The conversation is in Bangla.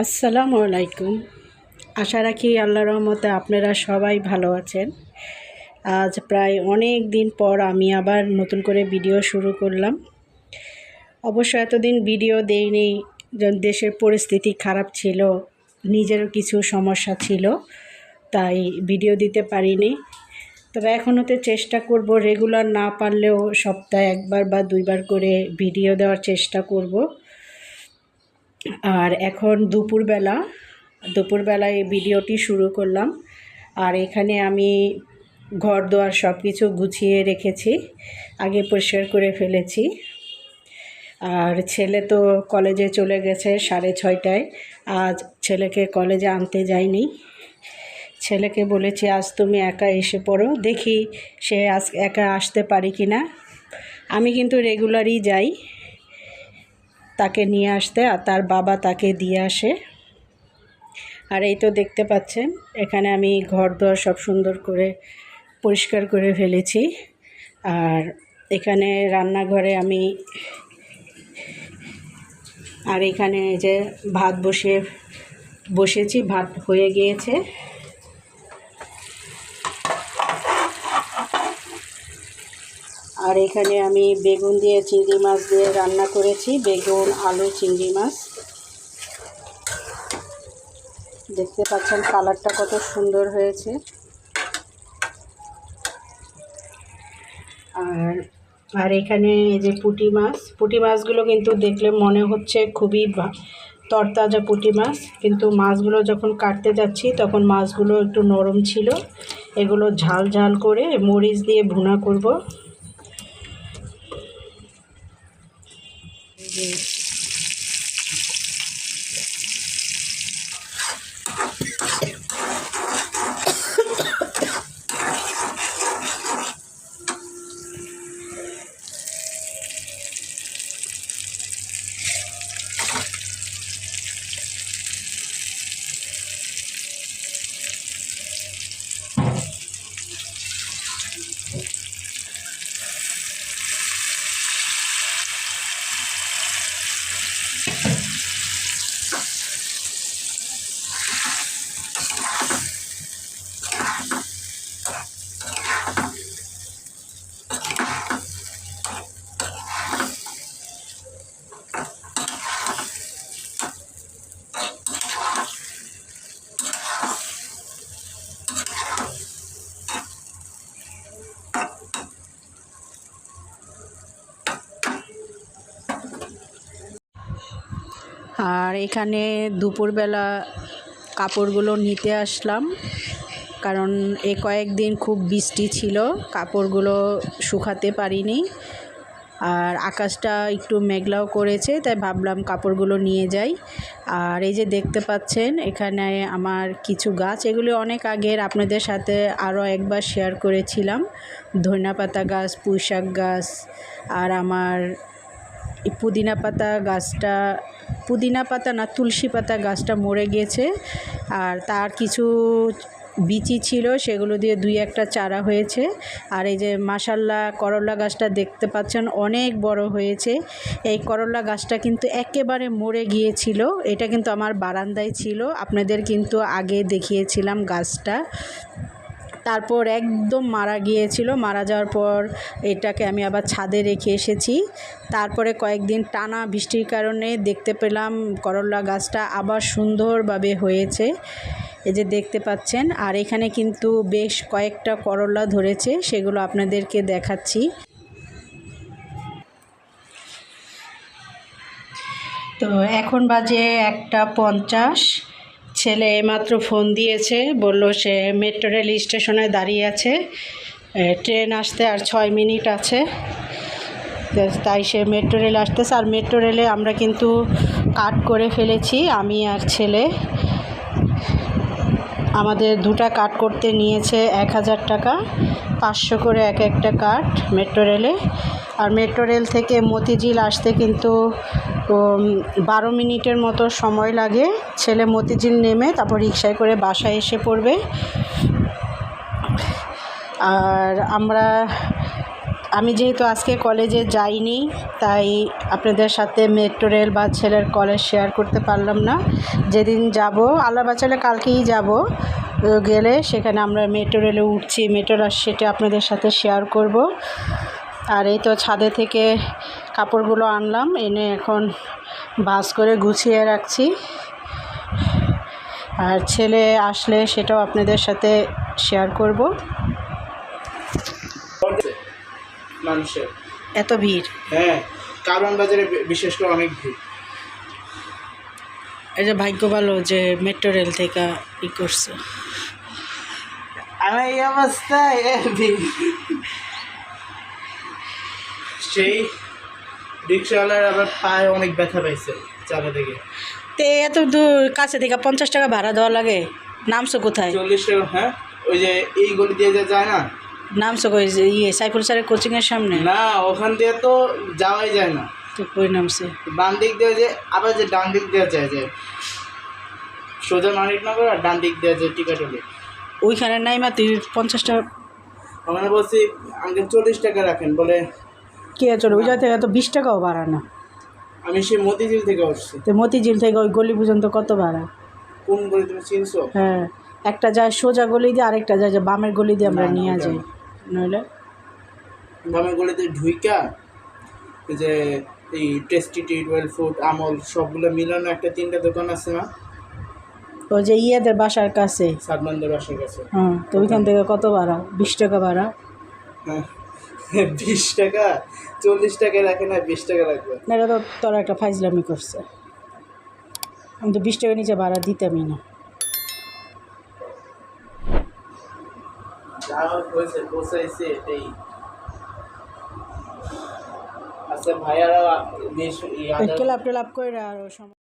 আসসালামু আলাইকুম। আশা রাখি আল্লাহর রহমতে আপনারা সবাই ভালো আছেন। আজ প্রায় অনেক দিন পর আমি আবার নতুন করে ভিডিও শুরু করলাম। অবশ্য এতদিন ভিডিও দেইনি, দেশের পরিস্থিতি খারাপ ছিল, নিজেরও কিছু সমস্যা ছিল, তাই ভিডিও দিতে পারিনি। তবে এখন হতে চেষ্টা করব, রেগুলার না পারলেও সপ্তাহে একবার বা দুইবার করে ভিডিও দেওয়ার চেষ্টা করব। আর এখন দুপুরবেলায় এই ভিডিওটি শুরু করলাম। আর এখানে আমি ঘর দোয়ার সব কিছু গুছিয়ে রেখেছি, আগে পরিষ্কার করে ফেলেছি। আর ছেলে তো কলেজে চলে গেছে 6:30টায়। আজ ছেলেকে কলেজে আনতে যাইনি। ছেলেকে বলেছি আজ তুমি একা এসে পড়ো, দেখি সে আজ একা আসতে পারি কি না। আমি কিন্তু রেগুলারই যাই তাকে নিয়ে আসতে, আর তার বাবা তাকে দিয়ে আসে। আর এই তো দেখতে পাচ্ছেন, এখানে আমি ঘর দোর সব সুন্দর করে পরিষ্কার করে ফেলেছি। আর এখানে রান্নাঘরে আর এখানে যে ভাত বসেছি, ভাত হয়ে গিয়েছে। আর এখানে আমি বেগুন দিয়ে চিংড়ি মাছ দিয়ে রান্না করেছি, বেগুন আলু চিংড়ি মাছ। দেখতে পাচ্ছেন কালারটা কত সুন্দর হয়েছে। আর এখানে এই যে পুঁটি মাছগুলো কিন্তু দেখলে মনে হচ্ছে খুবই তরতাজা পুঁটি মাছ, কিন্তু মাছগুলো যখন কাটতে যাচ্ছি তখন মাছগুলো একটু নরম ছিল। এগুলো ঝাল ঝাল করে মরিচ দিয়ে ভুনা করব। আর এখানে দুপুরবেলা কাপড়গুলো নিতে আসলাম, কারণ কয়েকদিন খুব বৃষ্টি ছিল, কাপড়গুলো শুকাতে পারিনি। আর আকাশটা একটু মেঘলাও করেছে, তাই ভাবলাম কাপড়গুলো নিয়ে যাই। আর এই যে দেখতে পাচ্ছেন এখানে আমার কিছু গাছ, এগুলি অনেক আগের, আপনাদের সাথে আরও একবার শেয়ার করেছিলাম। ধনিয়াপাতা গাছ, পুঁইশাক গাছ, আর আমার পুদিনা পাতা না তুলসী পাতা গাছটা মরে গেছে। আর তার কিছু বিচি ছিল, সেগুলো দিয়ে 2-1টা চারা হয়েছে। আর এই যে মাশাল্লাহ করলা গাছটা দেখতে পাচ্ছেন অনেক বড় হয়েছে। এই করলা গাছটা কিন্তু একেবারে মরে গিয়েছিল, এটা কিন্তু আমার বারান্দায় ছিল, আপনাদের কিন্তু আগে দেখিয়েছিলাম গাছটা। তারপর একদম মারা গিয়েছিল, মারা যাওয়ার পর এটাকে আমি আবার ছাদে রেখে এসেছি। তারপরে কয়েকদিন টানা বৃষ্টির কারণে দেখতে পেলাম করলা গাছটা আবার সুন্দরভাবে হয়েছে, এই যে দেখতে পাচ্ছেন। আর এখানে কিন্তু বেশ কয়েকটা করলা ধরেছে, সেগুলো আপনাদেরকে দেখাচ্ছি। তো এখন বাজে 1:50। ছেলে এইমাত্র ফোন দিয়েছে, বলল সে মেট্রো রেল স্টেশনে দাঁড়িয়ে আছে, ট্রেন আসতে আর 6 মিনিট আছে, তাই সে মেট্রো রেল আসতেছে। আর মেট্রো রেলে আমরা কিন্তু কাট করে ফেলেছি, আমি আর ছেলে। আমাদের 2টা কাট করতে নিয়েছে 1000 টাকা, 500 করে একটা কাট মেট্রো রেলে। আর মেট্রো রেল থেকে মতিঝিল আসতে কিন্তু 12 মিনিটের মতো সময় লাগে। ছেলে মতিঝিল নেমে তারপর রিকশায় করে বাসায় এসে পড়বে। আর আমি যেহেতু আজকে কলেজে যাইনি, তাই আপনাদের সাথে মেট্রো রেল বা ছেলের কলেজ শেয়ার করতে পারলাম না। যেদিন যাব, আল্লাহ বাঁচালে কালকেই যাব, গেলে সেখানে আমরা মেট্রো রেলে উঠছি, মেট্রোর সেটা আপনাদের সাথে শেয়ার করব। আর এই তো ছাদে থেকে কাপড়গুলো আনলাম, এনে এখন ভাঁজ করে গুছিয়ে রাখছি। আর ছেলে আসলে সেটাও আপনাদের সাথে শেয়ার করব। মানুষের এত ভিড়, হ্যাঁ, কারওয়ান বাজারে বিশেষ করে অনেক ভিড়। এই যে ভাগ্য ভালো যে মেট্রো রেল থেকে ই করছে। আমার এই অবস্থায় সেই রিক্সাওয়ালার আবার পায়ে অনেক ব্যথা পাইছে চাপা থেকে। তে এত দূর কাছে থেকে 50 টাকা ভাড়া দেওয়া লাগে, নামছো কোথায়? 40 টাকা। হ্যাঁ, ওই যে এই গলি দিয়ে যে যায় না, নামছো কই? ইয়ে সাইফুল স্যারের কোচিংয়ের সামনে? না, ওখান দিয়ে তো যাওয়াই যায় না। তো কই নামছে? বাম দিক দিয়ে যে আবার যে ডান দিক দিয়ে যায় সোজা মানিকনগর, আর ডান দিক দিয়ে যে টিকাটলি, ওইখানে নাই মা তুই 50 টাকা ওখানে বলছি আঙ্কেল 40 টাকা রাখেন, বলে কে চলে ওই জায়গা থেকে তো 20 টাকাও ভাড়া না। আমি সেই মতিঝিল থেকে উঠছি। তো মতিঝিল থেকে ওই গলি পর্যন্ত কত ভাড়া? কোন গলি তুমি চিনছো? হ্যাঁ, একটা যায় সোজা গলি দিয়ে, আরেকটা যায় যে বামের গলি দিয়ে আমরা নিয়ে যাই। নইলে বামের গলিতে ঢুইকা ওই যে এই টেস্টি টিউবওয়েল ফুড আমল সবগুলো মিলানো একটা 3টা দোকান আছে না, ওই যে ইয়েদের বাসার কাছে, সাদমানদের বাসার কাছে। হ্যাঁ, তো ওইখান থেকে কত ভাড়া? 20 টাকা ভাড়া। হ্যাঁ, 20 টাকা, 40 টাকা রাখে না, 20 টাকা রাখবে না, এটা তো তোরা একটা ফাইজলামি করছে। আমি তো 20 টাকা নিচে ভাড়া দিতামই না। যা হয়েছে পৌঁছাইছে এটাই। আচ্ছা ভাইয়ারা বেশ ক্লাব টেলাপ করে আর